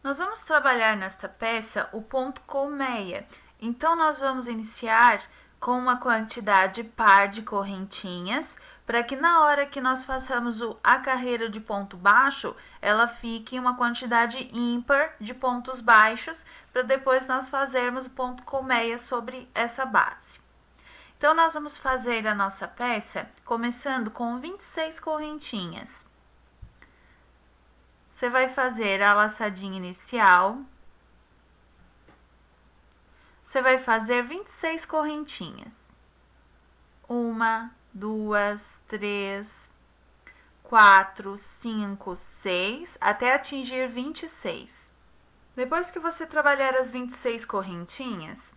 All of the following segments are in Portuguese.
Nós vamos trabalhar nesta peça o ponto colmeia. Então, nós vamos iniciar com uma quantidade par de correntinhas, para que na hora que nós façamos a carreira de ponto baixo, ela fique uma quantidade ímpar de pontos baixos, para depois nós fazermos o ponto colmeia sobre essa base. Então, nós vamos fazer a nossa peça começando com 26 correntinhas. Você vai fazer a laçadinha inicial. Você vai fazer 26 correntinhas. 1, 2, 3, 4, 5, 6, até atingir 26. Depois que você trabalhar as 26 correntinhas,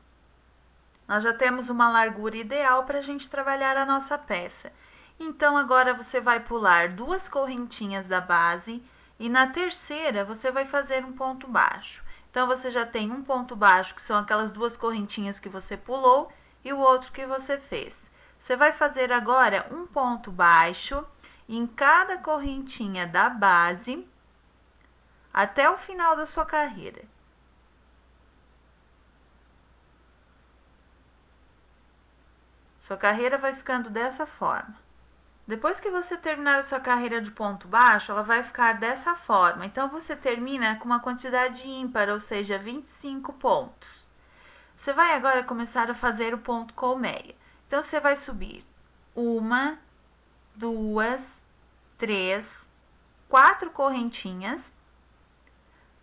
nós já temos uma largura ideal para a gente trabalhar a nossa peça. Então, agora você vai pular 2 correntinhas da base e na terceira você vai fazer um ponto baixo. Então, você já tem um ponto baixo, que são aquelas 2 correntinhas que você pulou, e o outro que você fez. Você vai fazer agora um ponto baixo em cada correntinha da base até o final da sua carreira. Sua carreira vai ficando dessa forma. Depois que você terminar a sua carreira de ponto baixo, ela vai ficar dessa forma. Então, você termina com uma quantidade ímpar, ou seja, 25 pontos. Você vai agora começar a fazer o ponto colmeia. Então, você vai subir 1, 2, 3, 4 correntinhas.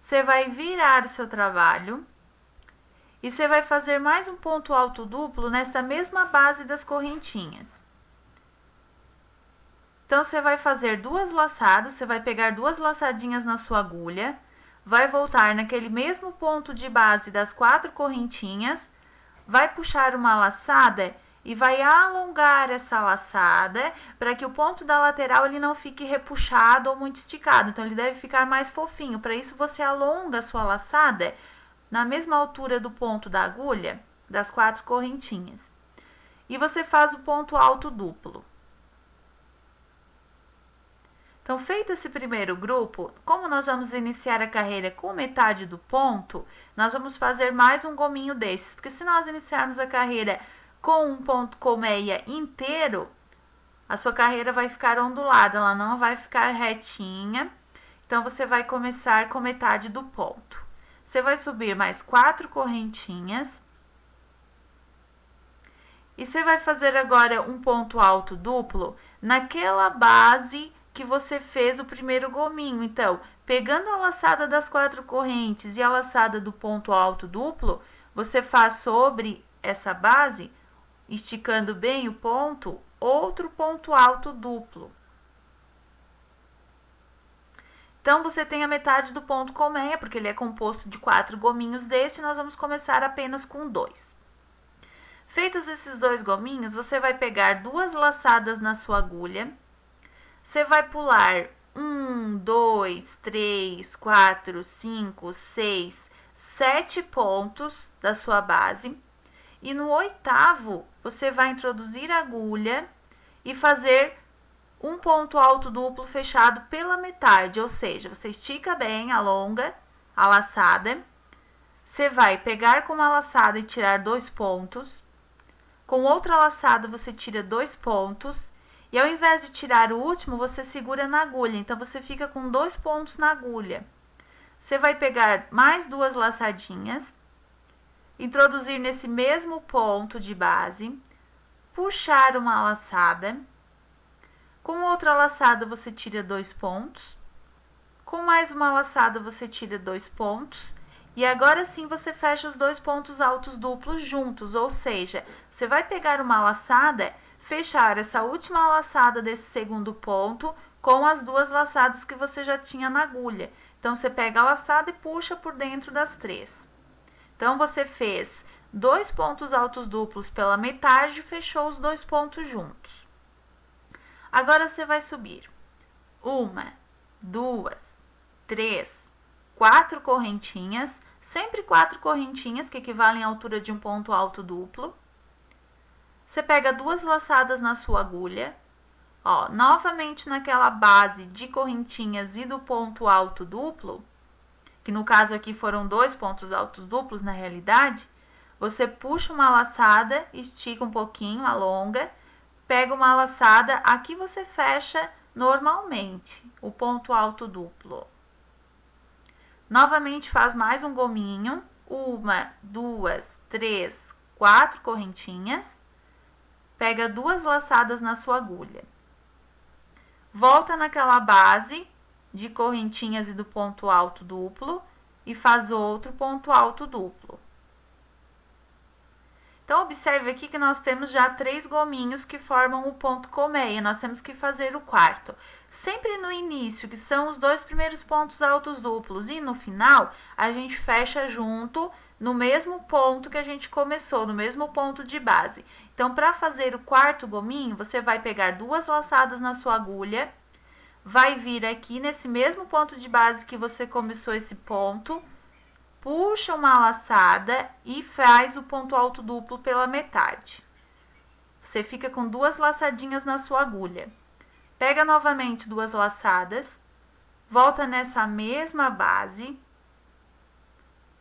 Você vai virar o seu trabalho. E você vai fazer mais um ponto alto duplo nesta mesma base das correntinhas. Então, você vai fazer 2 laçadas, você vai pegar 2 laçadinhas na sua agulha, vai voltar naquele mesmo ponto de base das 4 correntinhas, vai puxar uma laçada e vai alongar essa laçada para que o ponto da lateral ele não fique repuxado ou muito esticado. Então, ele deve ficar mais fofinho. Para isso, você alonga a sua laçada na mesma altura do ponto da agulha das 4 correntinhas. E você faz o ponto alto duplo. Então, feito esse primeiro grupo, como nós vamos iniciar a carreira com metade do ponto, nós vamos fazer mais um gominho desses, porque se nós iniciarmos a carreira com um ponto colmeia inteiro, a sua carreira vai ficar ondulada, ela não vai ficar retinha. Então, você vai começar com metade do ponto. Você vai subir mais 4 correntinhas. E você vai fazer agora um ponto alto duplo naquela base que você fez o primeiro gominho. Então, pegando a laçada das 4 correntes e a laçada do ponto alto duplo, você faz sobre essa base, esticando bem o ponto, outro ponto alto duplo. Então, você tem a metade do ponto colmeia, porque ele é composto de 4 gominhos deste, nós vamos começar apenas com 2. Feitos esses 2 gominhos, você vai pegar 2 laçadas na sua agulha, você vai pular 1, 2, 3, 4, 5, 6, 7 pontos da sua base, e no 8º, você vai introduzir a agulha e fazer um ponto alto duplo fechado pela metade, ou seja, você estica bem, alonga a laçada, você vai pegar com uma laçada e tirar 2 pontos, com outra laçada você tira 2 pontos, e ao invés de tirar o último, você segura na agulha, então você fica com 2 pontos na agulha. Você vai pegar mais 2 laçadinhas, introduzir nesse mesmo ponto de base, puxar uma laçada. Com outra laçada, você tira 2 pontos. Com mais uma laçada, você tira 2 pontos. E agora sim, você fecha os 2 pontos altos duplos juntos. Ou seja, você vai pegar uma laçada, fechar essa última laçada desse segundo ponto com as 2 laçadas que você já tinha na agulha. Então, você pega a laçada e puxa por dentro das 3. Então, você fez 2 pontos altos duplos pela metade e fechou os 2 pontos juntos. Agora, você vai subir 1, 2, 3, 4 correntinhas, sempre 4 correntinhas, que equivalem à altura de um ponto alto duplo. Você pega 2 laçadas na sua agulha, ó, novamente naquela base de correntinhas e do ponto alto duplo, que no caso aqui foram 2 pontos altos duplos na realidade, você puxa uma laçada, estica um pouquinho, alonga, pega uma laçada, aqui você fecha normalmente o ponto alto duplo. Novamente faz mais um gominho, 1, 2, 3, 4 correntinhas, pega 2 laçadas na sua agulha. Volta naquela base de correntinhas e do ponto alto duplo e faz outro ponto alto duplo. Então, observe aqui que nós temos já 3 gominhos que formam o ponto colmeia. Nós temos que fazer o quarto. Sempre no início, que são os 2 primeiros pontos altos duplos, e no final, a gente fecha junto no mesmo ponto que a gente começou, no mesmo ponto de base. Então, para fazer o quarto gominho, você vai pegar 2 laçadas na sua agulha, vai vir aqui nesse mesmo ponto de base que você começou esse ponto, puxa uma laçada e faz o ponto alto duplo pela metade. Você fica com 2 laçadinhas na sua agulha. Pega novamente 2 laçadas, volta nessa mesma base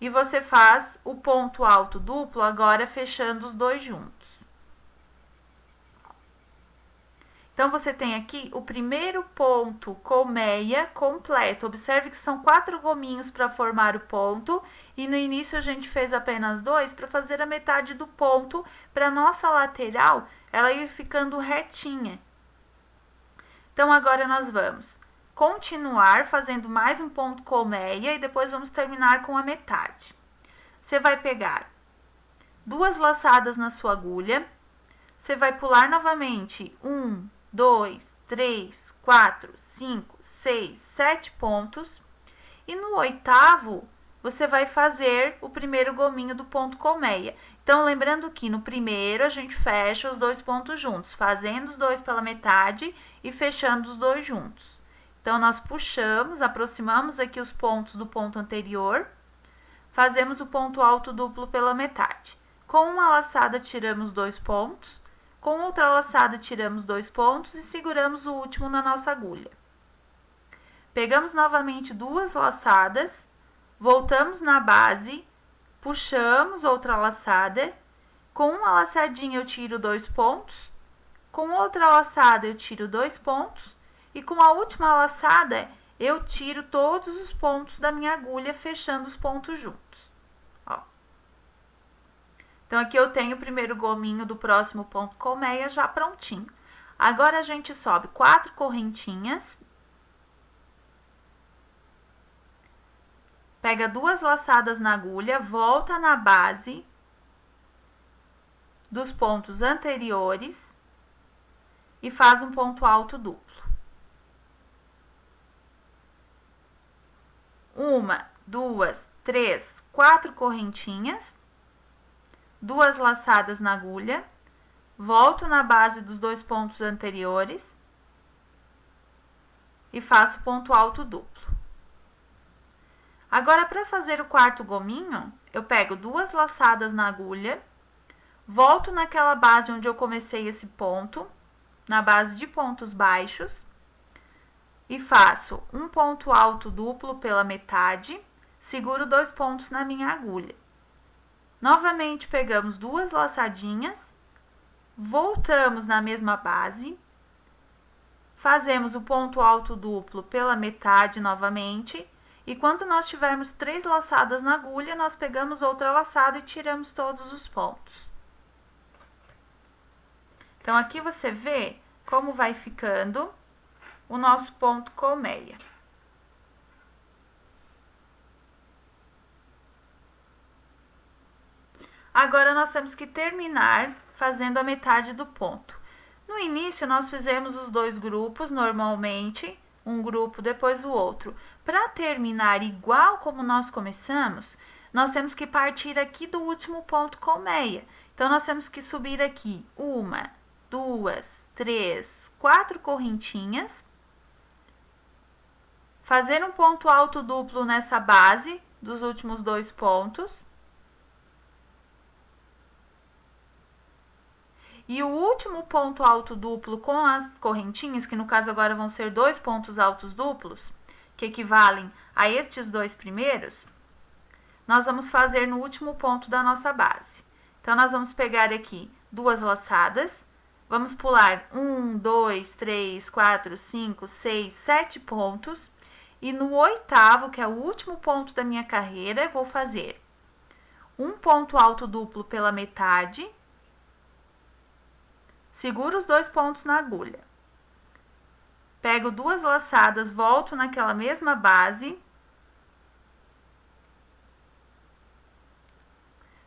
e você faz o ponto alto duplo agora fechando os 2 juntos. Então, você tem aqui o primeiro ponto colmeia completo. Observe que são 4 gominhos para formar o ponto. E no início a gente fez apenas 2 para fazer a metade do ponto. Para nossa lateral, ela ir ficando retinha. Então, agora nós vamos continuar fazendo mais um ponto colmeia. E depois vamos terminar com a metade. Você vai pegar 2 laçadas na sua agulha. Você vai pular novamente 1, 2, 3, 4, 5, 6, 7 pontos. E no 8º, você vai fazer o primeiro gominho do ponto colmeia. Então, lembrando que no primeiro, a gente fecha os 2 pontos juntos, fazendo os 2 pela metade e fechando os 2 juntos. Então, nós puxamos, aproximamos aqui os pontos do ponto anterior, fazemos o ponto alto duplo pela metade. Com uma laçada, tiramos 2 pontos. Com outra laçada, tiramos 2 pontos e seguramos o último na nossa agulha. Pegamos novamente 2 laçadas, voltamos na base, puxamos outra laçada. Com uma laçadinha, eu tiro 2 pontos. Com outra laçada, eu tiro 2 pontos. E com a última laçada, eu tiro todos os pontos da minha agulha, fechando os pontos juntos. Ó. Então, aqui eu tenho o primeiro gominho do próximo ponto colmeia já prontinho. Agora, a gente sobe 4 correntinhas. Pega 2 laçadas na agulha, volta na base dos pontos anteriores e faz um ponto alto duplo. 1, 2, 3, 4 correntinhas. 2 laçadas na agulha, volto na base dos 2 pontos anteriores e faço ponto alto duplo. Agora, para fazer o quarto gominho, eu pego 2 laçadas na agulha, volto naquela base onde eu comecei esse ponto, na base de pontos baixos, e faço um ponto alto duplo pela metade, seguro 2 pontos na minha agulha. Novamente, pegamos 2 laçadinhas, voltamos na mesma base, fazemos o ponto alto duplo pela metade novamente, e quando nós tivermos 3 laçadas na agulha, nós pegamos outra laçada e tiramos todos os pontos. Então, aqui você vê como vai ficando o nosso ponto colmeia. Agora, nós temos que terminar fazendo a metade do ponto. No início, nós fizemos os 2 grupos normalmente, um grupo depois o outro. Para terminar igual como nós começamos, nós temos que partir aqui do último ponto colmeia. Então, nós temos que subir aqui 1, 2, 3, 4 correntinhas, fazer um ponto alto duplo nessa base dos últimos 2 pontos. E o último ponto alto duplo com as correntinhas, que no caso agora vão ser 2 pontos altos duplos, que equivalem a estes dois primeiros, nós vamos fazer no último ponto da nossa base. Então, nós vamos pegar aqui 2 laçadas, vamos pular 1, 2, 3, 4, 5, 6, 7 pontos. E no 8º, que é o último ponto da minha carreira, eu vou fazer um ponto alto duplo pela metade, seguro os 2 pontos na agulha. Pego 2 laçadas, volto naquela mesma base,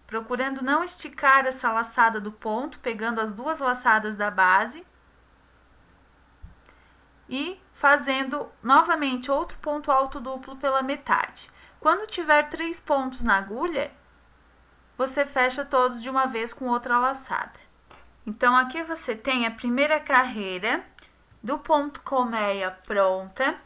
procurando não esticar essa laçada do ponto, pegando as 2 laçadas da base e fazendo novamente outro ponto alto duplo pela metade. Quando tiver 3 pontos na agulha, você fecha todos de uma vez com outra laçada. Então, aqui você tem a primeira carreira do ponto colmeia pronta.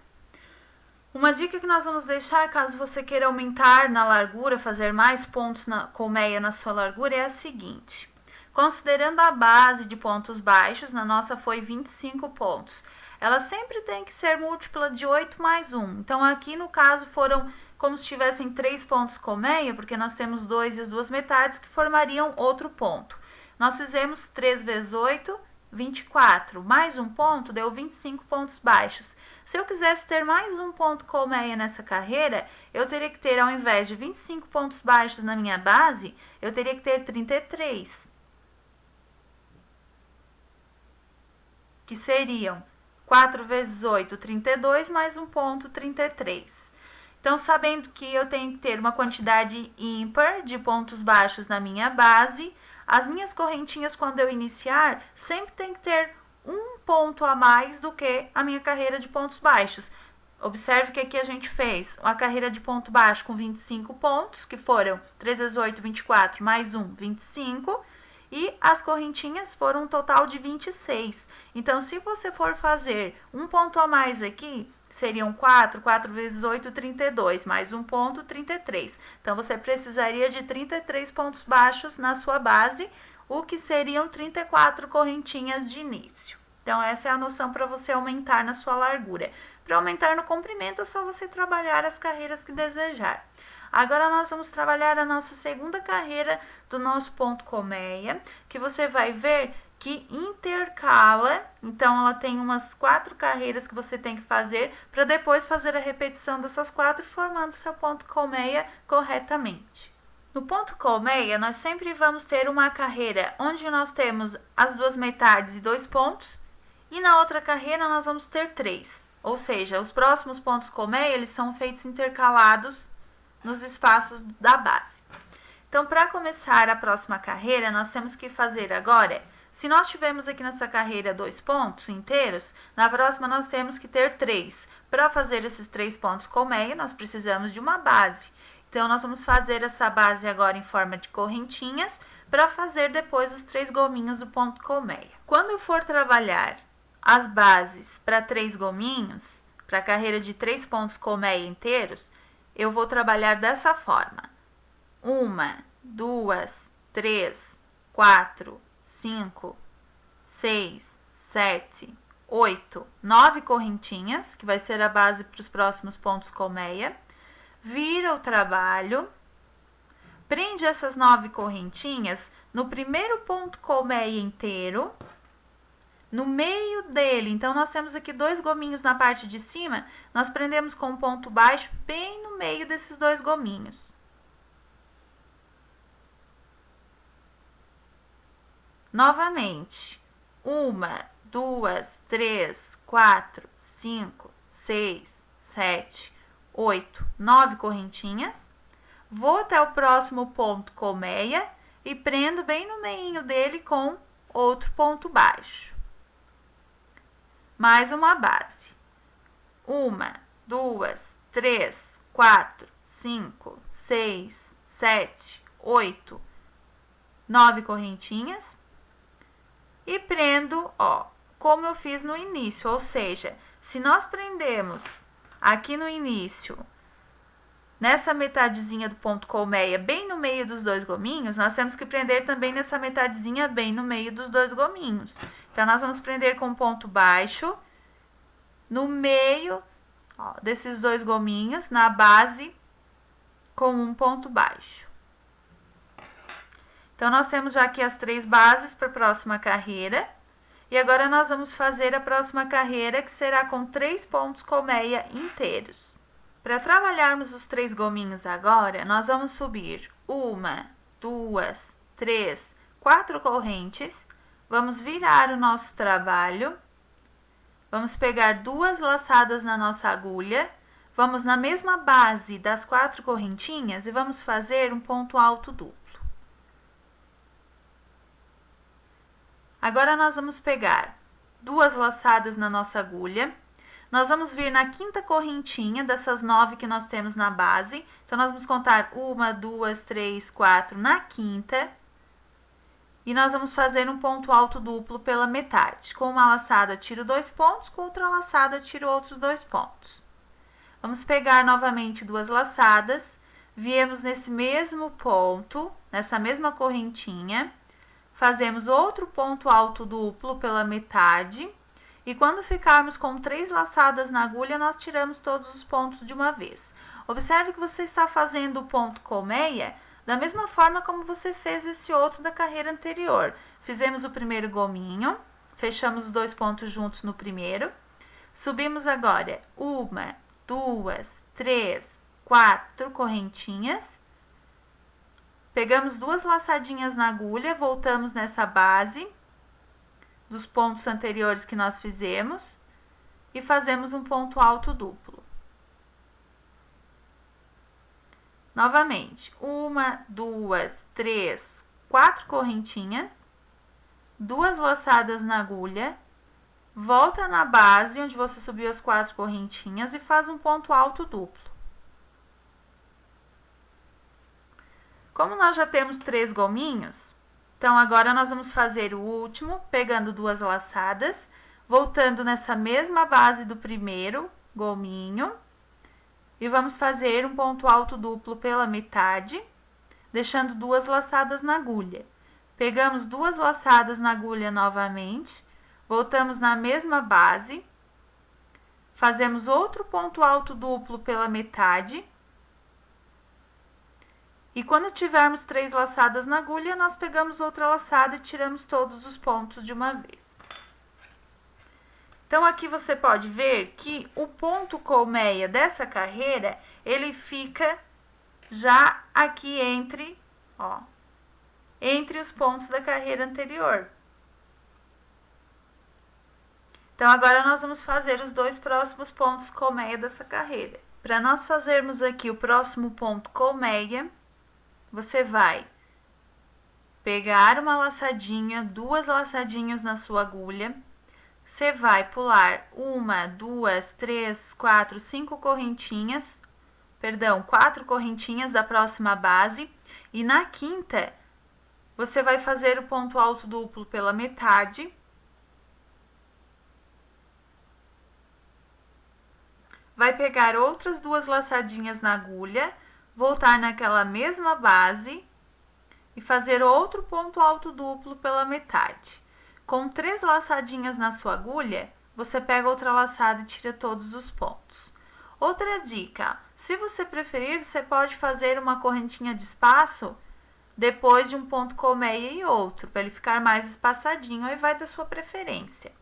Uma dica que nós vamos deixar, caso você queira aumentar na largura, fazer mais pontos na colmeia na sua largura, é a seguinte. Considerando a base de pontos baixos, na nossa foi 25 pontos. Ela sempre tem que ser múltipla de 8 mais 1. Então, aqui no caso foram como se tivessem 3 pontos colmeia, porque nós temos 2 e as 2 metades que formariam outro ponto. Nós fizemos 3 vezes 8, 24, mais um ponto deu 25 pontos baixos. Se eu quisesse ter mais um ponto colmeia nessa carreira, eu teria que ter, ao invés de 25 pontos baixos na minha base, eu teria que ter 33. Que seriam 4 vezes 8, 32, mais um ponto, 33. Então, sabendo que eu tenho que ter uma quantidade ímpar de pontos baixos na minha base, as minhas correntinhas, quando eu iniciar, sempre tem que ter um ponto a mais do que a minha carreira de pontos baixos. Observe que aqui a gente fez a carreira de ponto baixo com 25 pontos, que foram 3 vezes 8, 24, mais 1, 25. E as correntinhas foram um total de 26. Então, se você for fazer um ponto a mais aqui, seriam 4 vezes 8, 32, mais um ponto, 33. Então, você precisaria de 33 pontos baixos na sua base, o que seriam 34 correntinhas de início. Então, essa é a noção para você aumentar na sua largura. Para aumentar no comprimento, é só você trabalhar as carreiras que desejar. Agora, nós vamos trabalhar a nossa segunda carreira do nosso ponto colmeia, que você vai ver que intercala. Então, ela tem umas 4 carreiras que você tem que fazer para depois fazer a repetição dessas 4, formando seu ponto colmeia corretamente. No ponto colmeia, nós sempre vamos ter uma carreira onde nós temos as 2 metades e 2 pontos, e na outra carreira nós vamos ter 3. Ou seja, os próximos pontos colmeia, eles são feitos intercalados nos espaços da base. Então, para começar a próxima carreira, nós temos que fazer agora, se nós tivermos aqui nessa carreira 2 pontos inteiros, na próxima nós temos que ter 3. Para fazer esses 3 pontos colmeia, nós precisamos de uma base. Então, nós vamos fazer essa base agora em forma de correntinhas, para fazer depois os 3 gominhos do ponto colmeia. Quando eu for trabalhar as bases para 3 gominhos, para a carreira de 3 pontos colmeia inteiros, eu vou trabalhar dessa forma: 1, 2, 3, 4, 5, 6, 7, 8, 9 correntinhas, que vai ser a base para os próximos pontos colmeia. Vira o trabalho, prende essas 9 correntinhas no primeiro ponto colmeia inteiro, no meio dele. Então, nós temos aqui 2 gominhos na parte de cima, nós prendemos com um ponto baixo bem no meio desses 2 gominhos. Novamente, 1, 2, 3, 4, 5, 6, 7, 8, 9 correntinhas. Vou até o próximo ponto colmeia e prendo bem no meio dele com outro ponto baixo. Mais uma base. 1, 2, 3, 4, 5, 6, 7, 8, 9 correntinhas. E prendo, ó, como eu fiz no início, ou seja, se nós prendemos aqui no início, nessa metadezinha do ponto colmeia, bem no meio dos 2 gominhos, nós temos que prender também nessa metadezinha bem no meio dos 2 gominhos. Então, nós vamos prender com ponto baixo, no meio, ó, desses 2 gominhos na base com um ponto baixo. Então, nós temos já aqui as 3 bases para a próxima carreira. E agora, nós vamos fazer a próxima carreira, que será com 3 pontos colmeia inteiros. Para trabalharmos os 3 gominhos agora, nós vamos subir 1, 2, 3, 4 correntes. Vamos virar o nosso trabalho. Vamos pegar 2 laçadas na nossa agulha. Vamos na mesma base das 4 correntinhas e vamos fazer um ponto alto duplo. Agora, nós vamos pegar 2 laçadas na nossa agulha. Nós vamos vir na 5ª correntinha dessas 9 que nós temos na base. Então, nós vamos contar 1, 2, 3, 4 na 5ª. E nós vamos fazer um ponto alto duplo pela metade. Com uma laçada, tiro 2 pontos, com outra laçada, tiro outros 2 pontos. Vamos pegar novamente 2 laçadas, viemos nesse mesmo ponto, nessa mesma correntinha, fazemos outro ponto alto duplo pela metade, e quando ficarmos com 3 laçadas na agulha, nós tiramos todos os pontos de uma vez. Observe que você está fazendo o ponto colmeia da mesma forma como você fez esse outro da carreira anterior. Fizemos o primeiro gominho, fechamos os 2 pontos juntos no primeiro, subimos agora 1, 2, 3, 4 correntinhas, pegamos 2 laçadinhas na agulha, voltamos nessa base dos pontos anteriores que nós fizemos e fazemos um ponto alto duplo. Novamente, 1, 2, 3, 4 correntinhas, 2 laçadas na agulha, volta na base onde você subiu as 4 correntinhas e faz um ponto alto duplo. Como nós já temos 3 gominhos, então agora nós vamos fazer o último, pegando 2 laçadas, voltando nessa mesma base do primeiro gominho, e vamos fazer um ponto alto duplo pela metade, deixando 2 laçadas na agulha. Pegamos 2 laçadas na agulha novamente, voltamos na mesma base, fazemos outro ponto alto duplo pela metade, e quando tivermos 3 laçadas na agulha, nós pegamos outra laçada e tiramos todos os pontos de uma vez. Então, aqui você pode ver que o ponto colmeia dessa carreira, ele fica já aqui entre, ó, entre os pontos da carreira anterior. Então, agora nós vamos fazer os 2 próximos pontos colmeia dessa carreira. Para nós fazermos aqui o próximo ponto colmeia, você vai pegar uma laçadinha, 2 laçadinhas na sua agulha, você vai pular 1, 2, 3, 4, 5 correntinhas, perdão, 4 correntinhas da próxima base, e na 5ª, você vai fazer o ponto alto duplo pela metade, vai pegar outras 2 laçadinhas na agulha, voltar naquela mesma base e fazer outro ponto alto duplo pela metade. Com 3 laçadinhas na sua agulha, você pega outra laçada e tira todos os pontos. Outra dica, se você preferir, você pode fazer uma correntinha de espaço depois de um ponto colmeia e outro, para ele ficar mais espaçadinho, aí vai da sua preferência.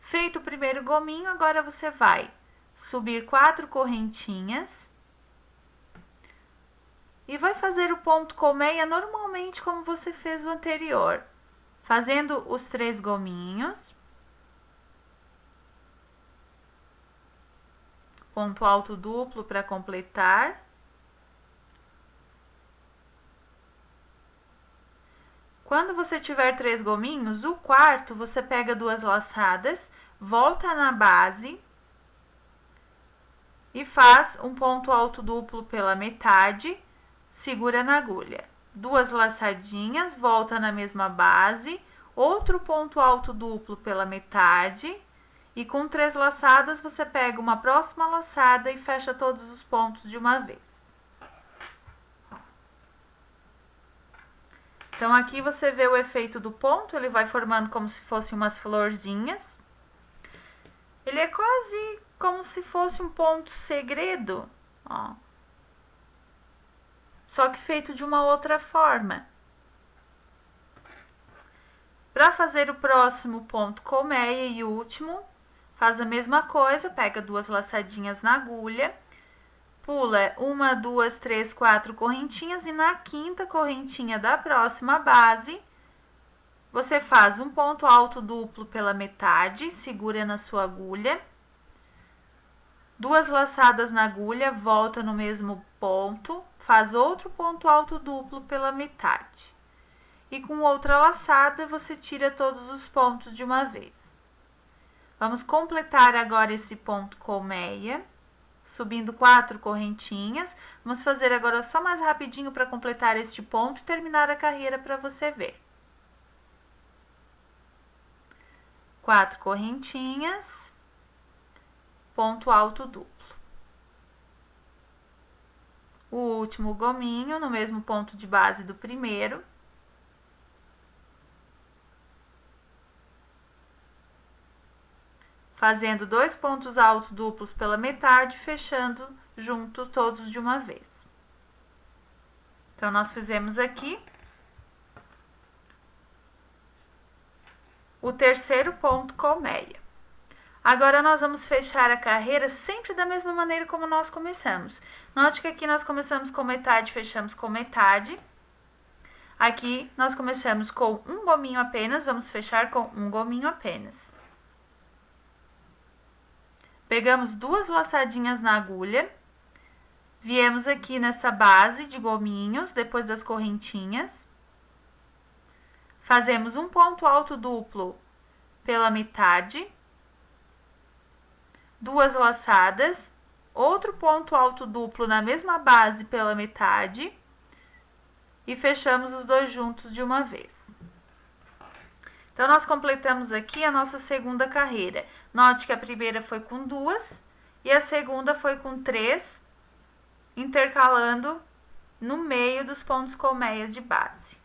Feito o primeiro gominho, agora você vai subir 4 correntinhas e vai fazer o ponto colmeia normalmente como você fez o anterior, fazendo os 3 gominhos, ponto alto duplo para completar, quando você tiver 3 gominhos, o quarto você pega 2 laçadas, volta na base e faz um ponto alto duplo pela metade, segura na agulha. 2 laçadinhas, volta na mesma base, outro ponto alto duplo pela metade, e com 3 laçadas você pega uma próxima laçada e fecha todos os pontos de uma vez. Então, aqui você vê o efeito do ponto, ele vai formando como se fossem umas florzinhas. Ele é quase como se fosse um ponto segredo, ó. Só que feito de uma outra forma. Para fazer o próximo ponto colmeia e último, faz a mesma coisa, pega 2 laçadinhas na agulha, pula 1, 2, 3, 4 correntinhas e na 5ª correntinha da próxima base, você faz um ponto alto duplo pela metade, segura na sua agulha, 2 laçadas na agulha, volta no mesmo ponto, faz outro ponto alto duplo pela metade. E com outra laçada, você tira todos os pontos de uma vez. Vamos completar agora esse ponto colmeia, subindo 4 correntinhas. Vamos fazer agora só mais rapidinho para completar este ponto e terminar a carreira para você ver. 4 correntinhas, ponto alto duplo. O último gominho no mesmo ponto de base do primeiro. Fazendo 2 pontos altos duplos pela metade, fechando junto todos de uma vez. Então, nós fizemos aqui o terceiro ponto colmeia. Agora, nós vamos fechar a carreira sempre da mesma maneira como nós começamos. Note que aqui nós começamos com metade, fechamos com metade. Aqui, nós começamos com um gominho apenas, vamos fechar com um gominho apenas. Pegamos 2 laçadinhas na agulha, viemos aqui nessa base de gominhos, depois das correntinhas, fazemos um ponto alto duplo pela metade, 2 laçadas, outro ponto alto duplo na mesma base pela metade e fechamos os 2 juntos de uma vez. Então, nós completamos aqui a nossa segunda carreira. Note que a primeira foi com 2 e a segunda foi com 3, intercalando no meio dos pontos colmeias de base.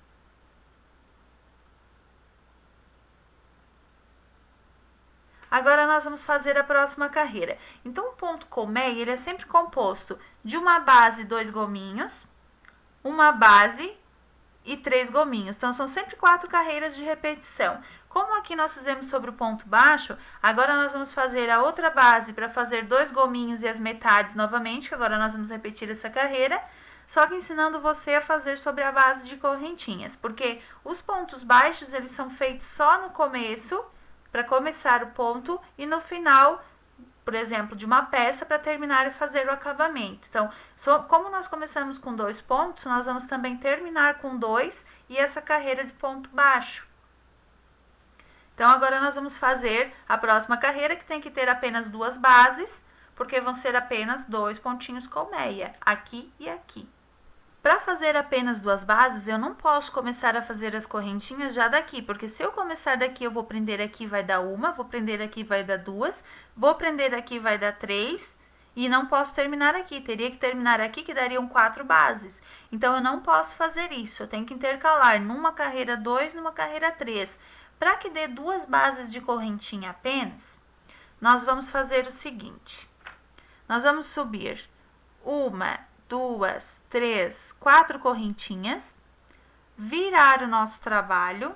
Agora, nós vamos fazer a próxima carreira. Então, o ponto colmeia, ele é sempre composto de uma base e 2 gominhos, uma base e 3 gominhos. Então, são sempre 4 carreiras de repetição. Como aqui nós fizemos sobre o ponto baixo, agora nós vamos fazer a outra base para fazer 2 gominhos e as metades novamente, que agora nós vamos repetir essa carreira, só que ensinando você a fazer sobre a base de correntinhas, porque os pontos baixos, eles são feitos só no começo, para começar o ponto, e no final, por exemplo, de uma peça para terminar e fazer o acabamento. Então, como nós começamos com 2 pontos, nós vamos também terminar com 2 e essa carreira de ponto baixo. Então, agora nós vamos fazer a próxima carreira, que tem que ter apenas 2 bases, porque vão ser apenas 2 pontinhos colmeia, aqui e aqui. Para fazer apenas 2 bases, eu não posso começar a fazer as correntinhas já daqui, porque se eu começar daqui, eu vou prender aqui, vai dar 1, vou prender aqui, vai dar 2, vou prender aqui, vai dar 3, e não posso terminar aqui, teria que terminar aqui, que dariam 4 bases. Então, eu não posso fazer isso, eu tenho que intercalar numa carreira 2, numa carreira 3. Para que dê 2 bases de correntinha apenas, nós vamos fazer o seguinte. Nós vamos subir 1, 2, 3, 4 correntinhas, virar o nosso trabalho,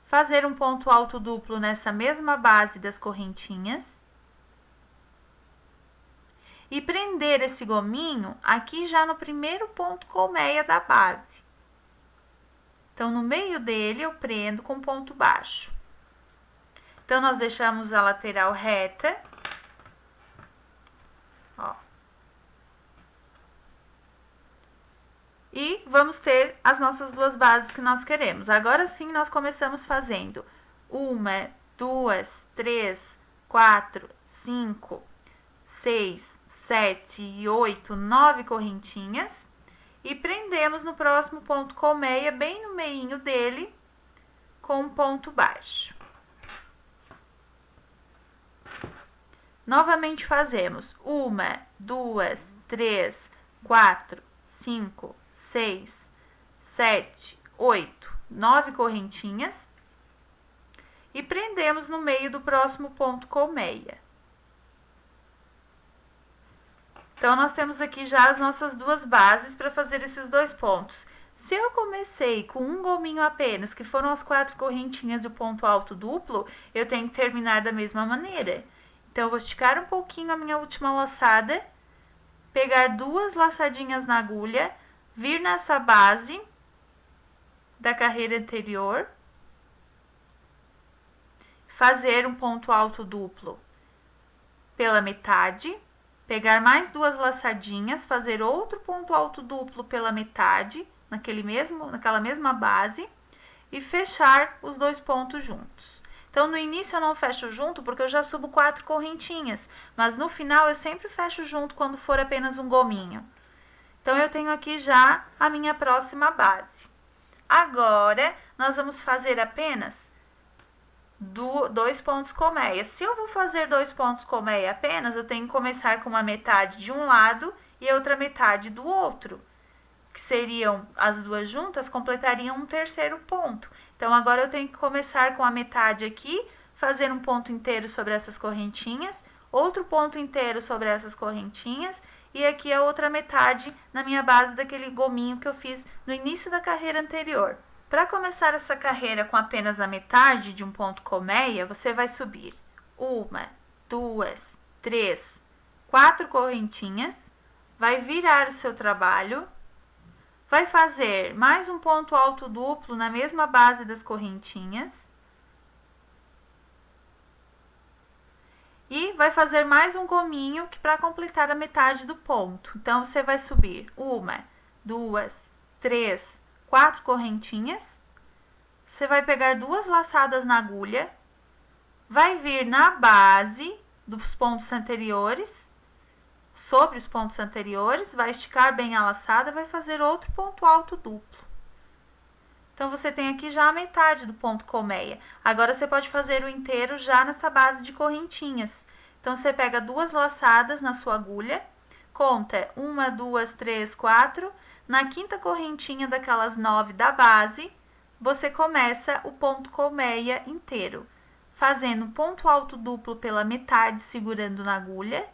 fazer um ponto alto duplo nessa mesma base das correntinhas e prender esse gominho aqui já no primeiro ponto colmeia da base. Então, no meio dele, eu prendo com ponto baixo. Então, nós deixamos a lateral reta. Ó. E vamos ter as nossas 2 bases que nós queremos. Agora sim, nós começamos fazendo 1, 2, 3, 4, 5, 6, 7 e 8, 9 correntinhas. E prendemos no próximo ponto colmeia, bem no meinho dele, com um ponto baixo. Novamente fazemos 1, 2, 3, 4, 5, 6, 7, 8, 9 correntinhas. E prendemos no meio do próximo ponto colmeia. Então, nós temos aqui já as nossas duas bases para fazer esses dois pontos. Se eu comecei com um gominho apenas, que foram as 4 correntinhas e o ponto alto duplo, eu tenho que terminar da mesma maneira. Então, eu vou esticar um pouquinho a minha última laçada, pegar 2 laçadinhas na agulha, vir nessa base da carreira anterior, fazer um ponto alto duplo pela metade, pegar mais 2 laçadinhas, fazer outro ponto alto duplo pela metade, naquela mesma base, e fechar os 2 pontos juntos. Então, no início eu não fecho junto porque eu já subo 4 correntinhas, mas no final eu sempre fecho junto quando for apenas um gominho. Então, eu tenho aqui já a minha próxima base. Agora, nós vamos fazer apenas 2 pontos colmeia. Se eu vou fazer 2 pontos colmeia apenas, eu tenho que começar com uma metade de um lado e a outra metade do outro, que seriam as duas juntas, completariam um terceiro ponto. Então, agora eu tenho que começar com a metade aqui, fazer um ponto inteiro sobre essas correntinhas, outro ponto inteiro sobre essas correntinhas, e aqui a outra metade na minha base daquele gominho que eu fiz no início da carreira anterior. Para começar essa carreira com apenas a metade de um ponto colmeia, você vai subir 1, 2, 3, 4 correntinhas, vai virar o seu trabalho, vai fazer mais um ponto alto duplo na mesma base das correntinhas e vai fazer mais um gominho para completar a metade do ponto. Então, você vai subir 1, 2, 3, 4 correntinhas, você vai pegar 2 laçadas na agulha, vai vir na base dos pontos anteriores, sobre os pontos anteriores, vai esticar bem a laçada, vai fazer outro ponto alto duplo. Então, você tem aqui já a metade do ponto colmeia. Agora, você pode fazer o inteiro já nessa base de correntinhas. Então, você pega 2 laçadas na sua agulha, conta 1, 2, 3, 4. Na 5ª correntinha daquelas 9 da base, você começa o ponto colmeia inteiro, fazendo um ponto alto duplo pela metade, segurando na agulha,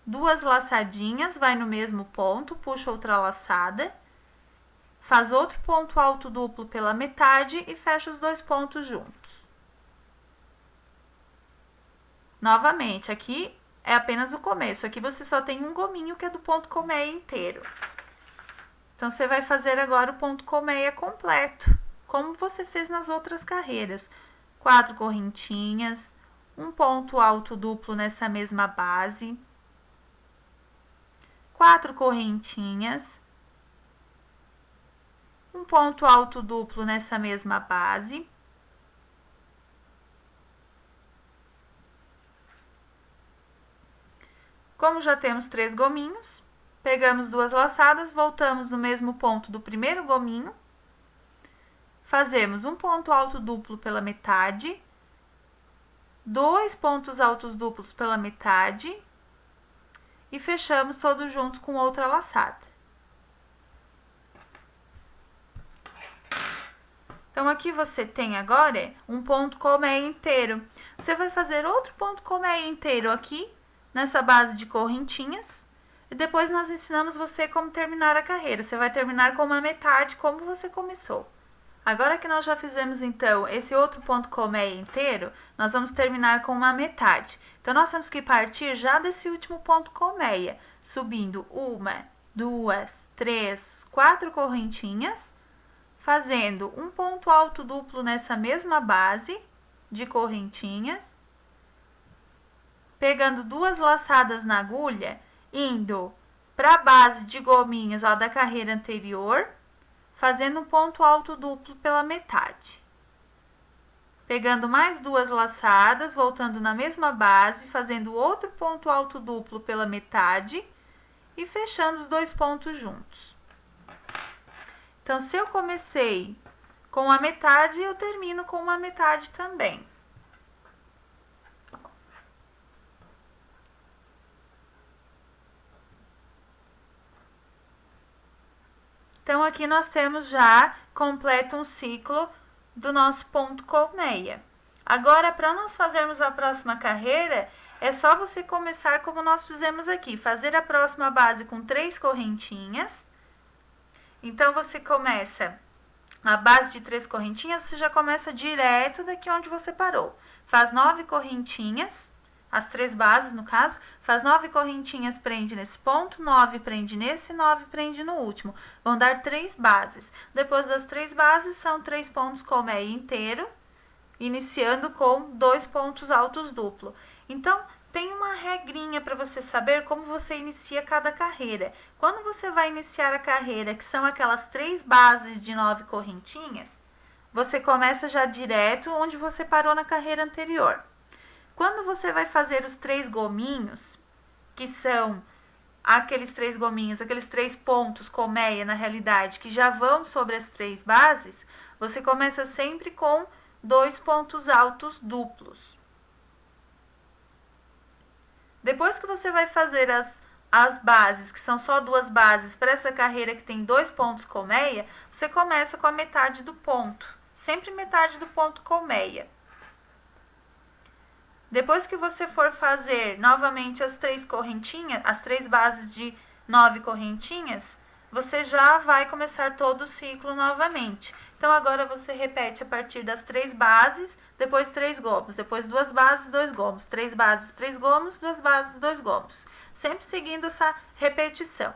2 laçadinhas, vai no mesmo ponto, puxa outra laçada, faz outro ponto alto duplo pela metade e fecha os 2 pontos juntos. Novamente, aqui é apenas o começo, aqui você só tem um gominho que é do ponto colmeia inteiro. Então, você vai fazer agora o ponto colmeia completo, como você fez nas outras carreiras. 4 correntinhas, um ponto alto duplo nessa mesma base, 4 correntinhas, um ponto alto duplo nessa mesma base, como já temos 3 gominhos, pegamos 2 laçadas, voltamos no mesmo ponto do primeiro gominho, fazemos um ponto alto duplo pela metade, 2 pontos altos duplos pela metade e fechamos todos juntos com outra laçada. Então, aqui você tem agora um ponto colmeia inteiro. Você vai fazer outro ponto colmeia inteiro aqui, nessa base de correntinhas, e depois nós ensinamos você como terminar a carreira. Você vai terminar com uma metade, como você começou. Agora que nós já fizemos, então, esse outro ponto colmeia inteiro, nós vamos terminar com uma metade. Então, nós temos que partir já desse último ponto colmeia, subindo 1, 2, 3, 4 correntinhas, fazendo um ponto alto duplo nessa mesma base de correntinhas, pegando 2 laçadas na agulha, indo para a base de gominhos da carreira anterior, fazendo um ponto alto duplo pela metade. Pegando mais 2 laçadas, voltando na mesma base, fazendo outro ponto alto duplo pela metade e fechando os 2 pontos juntos. Então, se eu comecei com a metade, eu termino com uma metade também. Então, aqui nós temos já completo um ciclo do nosso ponto colmeia. Agora, para nós fazermos a próxima carreira, é só você começar como nós fizemos aqui, fazer a próxima base com 3 correntinhas. Então, você começa a base de 3 correntinhas, você já começa direto daqui onde você parou. Faz 9 correntinhas, as 3 bases no caso, faz 9 correntinhas, prende nesse ponto, 9 prende nesse, 9 prende no último. Vão dar 3 bases. Depois das 3 bases, são 3 pontos colmeia inteiro, iniciando com 2 pontos altos duplo. Então, tem uma regrinha para você saber como você inicia cada carreira. Quando você vai iniciar a carreira, que são aquelas 3 bases de 9 correntinhas, você começa já direto onde você parou na carreira anterior. Quando você vai fazer os 3 gominhos, que são aqueles 3 gominhos, aqueles 3 pontos colmeia na realidade, que já vão sobre as 3 bases, você começa sempre com 2 pontos altos duplos. Depois que você vai fazer as bases, que são só 2 bases, para essa carreira que tem 2 pontos colmeia, você começa com a metade do ponto. Sempre metade do ponto colmeia. Depois que você for fazer novamente as 3 correntinhas, as 3 bases de 9 correntinhas, você já vai começar todo o ciclo novamente. Então, agora você repete a partir das 3 bases, depois 3 gomos, depois 2 bases, 2 gomos, 3 bases, 3 gomos, 2 bases, 2 gomos. Sempre seguindo essa repetição.